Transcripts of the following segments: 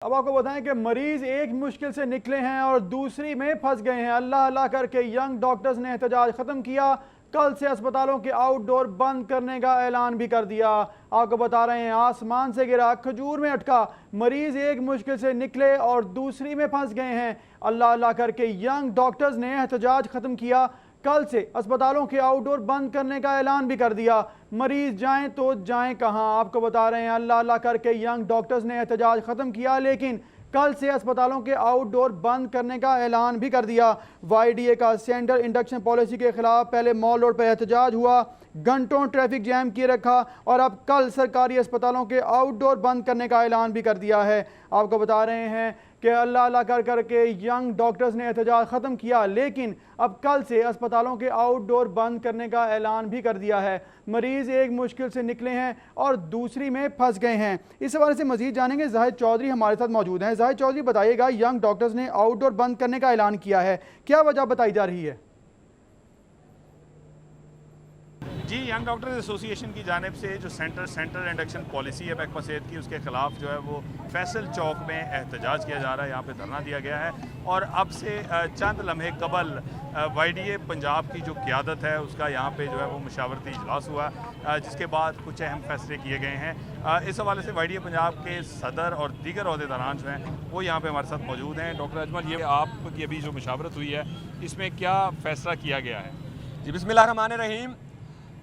अब आपको बताएं कि मरीज एक मुश्किल से निकले हैं और दूसरी में फंस गए हैं। अल्लाह अल्लाह करके यंग डॉक्टर्स ने एहतजाज ख़त्म किया। कल से अस्पतालों के आउटडोर बंद करने का ऐलान भी कर दिया। आपको बता रहे हैं, आसमान से गिरा खजूर में अटका, मरीज एक मुश्किल से निकले और दूसरी में फंस गए हैं। अल्लाह अल्लाह करके यंग डॉक्टर्स ने एहतजाज ख़त्म किया। कल से अस्पतालों के आउटडोर बंद करने का ऐलान भी कर दिया। मरीज जाएं तो जाएं कहां? आपको बता रहे हैं, अल्लाह अल्लाह करके यंग डॉक्टर्स ने एहतजाज ख़त्म किया, लेकिन कल से अस्पतालों के आउटडोर बंद करने का ऐलान भी कर दिया। YDA का सेंटर इंडक्शन पॉलिसी के खिलाफ पहले मॉल रोड पर एहतजाज हुआ, घंटों ट्रैफिक जैम किए रखा और अब कल सरकारी अस्पतालों के आउटडोर बंद करने का ऐलान भी कर दिया है। आपको बता रहे हैं कि अल्लाह अल्लाह करके यंग डॉक्टर्स ने एहतजाज ख़त्म किया, लेकिन अब कल से अस्पतालों के आउटडोर बंद करने का ऐलान भी कर दिया है। मरीज़ एक मुश्किल से निकले हैं और दूसरी में फंस गए हैं। इस हवाले से मज़ीद जानेंगे, जाहिद चौधरी हमारे साथ मौजूद हैं। जाहिद चौधरी, बताइएगा, यंग डॉक्टर्स ने आउटडोर बंद करने का ऐलान किया है, क्या वजह बताई जा रही है? जी, यंग डॉक्टर्स एसोसिएशन की जानिब से जो सेंटर इंडक्शन पॉलिसी है महकमा सेहत की, उसके खिलाफ जो है वो फैसल चौक में एहतजाज किया जा रहा है। यहाँ पे धरना दिया गया है और अब से चंद लम्हे कबल YDA पंजाब की जो क़यादत है उसका यहाँ पे जो है वो मशावरती इजलास हुआ, जिसके बाद कुछ अहम फैसले किए गए हैं। इस हवाले से YDA पंजाब के सदर और दीगर अहदेदारान जो हैं वो यहाँ पे हमारे साथ मौजूद हैं। डॉक्टर अजमल, ये आपकी अभी जो मशावरत हुई है इसमें क्या फ़ैसला किया गया है? जी, बिस्मिल्लाहिर्रहमानिर्रहीम।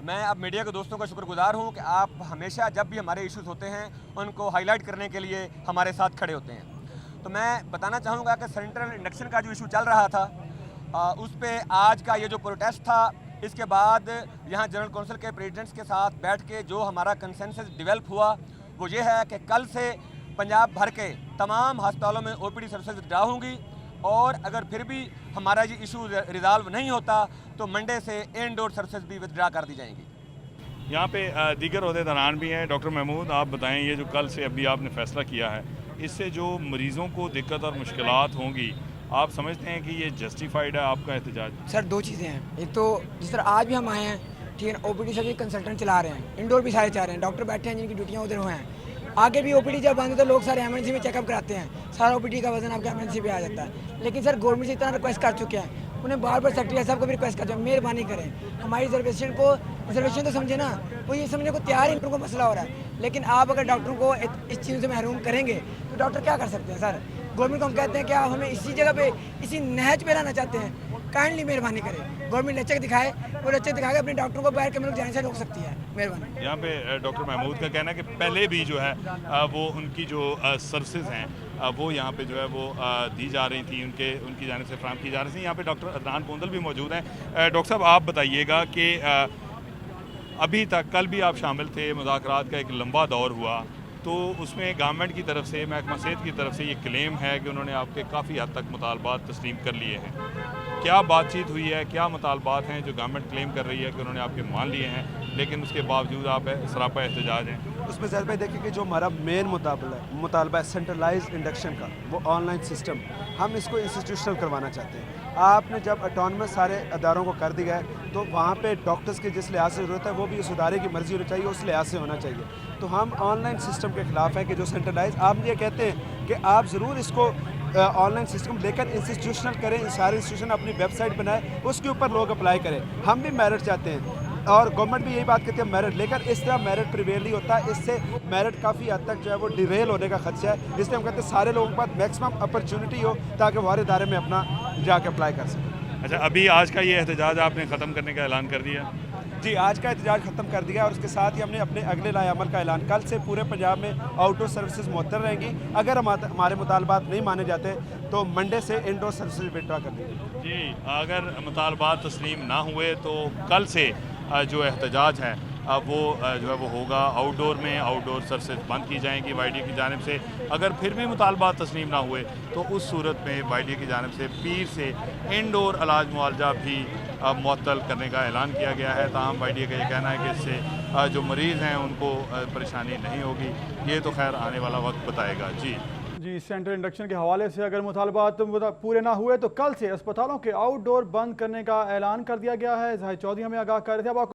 मैं अब मीडिया के दोस्तों का शुक्रगुजार हूँ कि आप हमेशा जब भी हमारे इश्यूज़ होते हैं उनको हाईलाइट करने के लिए हमारे साथ खड़े होते हैं। तो मैं बताना चाहूँगा कि सेंट्रल इंडक्शन का जो इशू चल रहा था उस पे आज का ये जो प्रोटेस्ट था, इसके बाद यहाँ जनरल कौंसिल के प्रेसिडेंट्स के साथ बैठ के जो हमारा कंसेंसस डेवलप हुआ वो ये है कि कल से पंजाब भर के तमाम अस्पतालों में OPD सर्विसेज विड्रा होंगी और अगर फिर भी हमारा ये इशू रिजॉल्व नहीं होता तो मंडे से इनडोर सर्विसेज भी विथड्रा कर दी जाएंगी। यहाँ पे दीगर अहदेदारान भी हैं। डॉक्टर महमूद, आप बताएं, ये जो कल से अभी आपने फैसला किया है, इससे जो मरीज़ों को दिक्कत और मुश्किलात होंगी, आप समझते हैं कि ये जस्टिफाइड है आपका एहतजाज? सर, दो चीज़ें हैं। एक तो जिस तरह आज भी हम आए हैं, ठीक है, OPD सभी कंसल्टेंट चला रहे हैं, इंडोर भी सारे चाह रहे हैं, डॉक्टर बैठे हैं जिनकी ड्यूटियाँ उधर हुए हैं। आगे भी OPD जब बंद है तो लोग सारे एमरजेंसी में चेकअप कराते हैं, सारा OPD का वजन आपका एमरजेंसी पे आ जाता है। लेकिन सर, गवर्नमेंट से इतना रिक्वेस्ट कर चुके हैं, उन्हें बार बार सेक्रेटरी साहब को भी रिक्वेस्ट करते हैं, मेहरबानी करें हमारी रिजर्वेशन तो समझे ना, वो ये समझने को तैयार ही, उनको मसला हो रहा है। लेकिन आप अगर डॉक्टरों को इस चीज़ से महरूम करेंगे तो डॉक्टर क्या कर सकते हैं? सर, गवर्नमेंट को हम कहते हैं कि आप हमें इसी जगह पे, इसी नहज पे लाना चाहते हैं, काइंडली मेहरबानी करें, गवर्नमेंट लचक दिखाए, वो लचक दिखा के अपने डॉक्टरों को बाहर के मुल्क जाने से रोक सकती है। मेहरबानी। यहाँ पे डॉक्टर महमूद का कहना है कि पहले भी जो है वो उनकी जो सर्विसेज हैं वो यहाँ पे जो है वो दी जा रही थी, उनकी जानिब से फ्राहम की जा रही थी। यहाँ पे डॉक्टर अदनान कोंदल भी मौजूद हैं। डॉक्टर साहब, आप बताइएगा कि अभी तक, कल भी आप शामिल थे, मुज़ाकरात का एक लंबा दौर हुआ, तो उसमें गवर्नमेंट की तरफ से, महकमा सेहत की तरफ से ये क्लेम है कि उन्होंने आपके काफ़ी हद तक मुतालबात तस्लीम कर लिए हैं। क्या बातचीत हुई है, क्या मुतालबात हैं जो गवर्नमेंट क्लेम कर रही है कि उन्होंने आपके मान लिए हैं, लेकिन उसके बावजूद आप सरापा एहतजाज हैं? उसमें ज़ाहिर भाई देखिए कि जो हमारा मेन मुतालबा है सेंट्रलाइज्ड इंडक्शन का, वो ऑनलाइन सिस्टम, हम इसको इंस्टीट्यूशनल करवाना चाहते हैं। आपने जब ऑटोनमस सारे अदारों को कर दिया है तो वहाँ पे डॉक्टर्स की जिस लिहाज से ज़रूरत है वो भी उस इदारे की मर्ज़ी होनी चाहिए, उस लिहाज से होना चाहिए। तो हम ऑनलाइन सिस्टम के ख़िलाफ़ है कि जो सेंट्रलाइज, आप ये कहते हैं कि आप ज़रूर इसको ऑनलाइन सिस्टम लेकर इंस्टीट्यूशनल करें, सारे इंस्टीट्यूशन अपनी वेबसाइट बनाए, उसके ऊपर लोग अप्लाई करें। हम भी मेरिट चाहते हैं और गवर्नमेंट भी यही बात कहती है मेरिट, लेकर इस तरह मेरिट प्रिवेल नहीं होता, इससे मेरिट काफ़ी हद तक जो है वो डिरेल होने का खदशा है। इसलिए हम कहते हैं सारे लोगों के पास मैक्सिमम अपॉर्चुनिटी हो ताकि वो हर इदारे में अपना जाके अप्लाई कर सकें। अच्छा, अभी आज का ये एहतजाज आपने ख़त्म करने का ऐलान कर दिया? जी, आज का एहतजाज ख़त्म कर दिया और उसके साथ ही हमने अपने अगले लाए अमल का ऐलान, कल से पूरे पंजाब में आउटडोर सर्विसेज मुअत्तल रहेंगी। अगर हमारे मुतालबात नहीं माने जाते तो मंडे से इनडोर सर्विसेज विड्रा कर देंगे। जी, अगर मुतालबात तस्लीम ना हुए तो कल से जो एहतजाज है वो जो है वो होगा, आउटडोर में आउटडोर सर्विसेज बंद की जाएंगी YDA की जानिब से। अगर फिर भी मुतालबात तस्लीम ना हुए तो उस सूरत में YDA की जानिब से पीर से इनडोर इलाज मुआलजा भी मुअत्तल करने का ऐलान किया गया है। ताहम YDA का ये कहना है कि इससे जो मरीज़ हैं उनको परेशानी नहीं होगी। ये तो खैर आने वाला वक्त बताएगा। जी, सेंट्रल इंडक्शन के हवाले से अगर मुतालबात पूरे ना हुए तो कल से अस्पतालों के आउटडोर बंद करने का ऐलान कर दिया गया है। जाहिद चौधरी हमें आगाह कर रहे थे। अब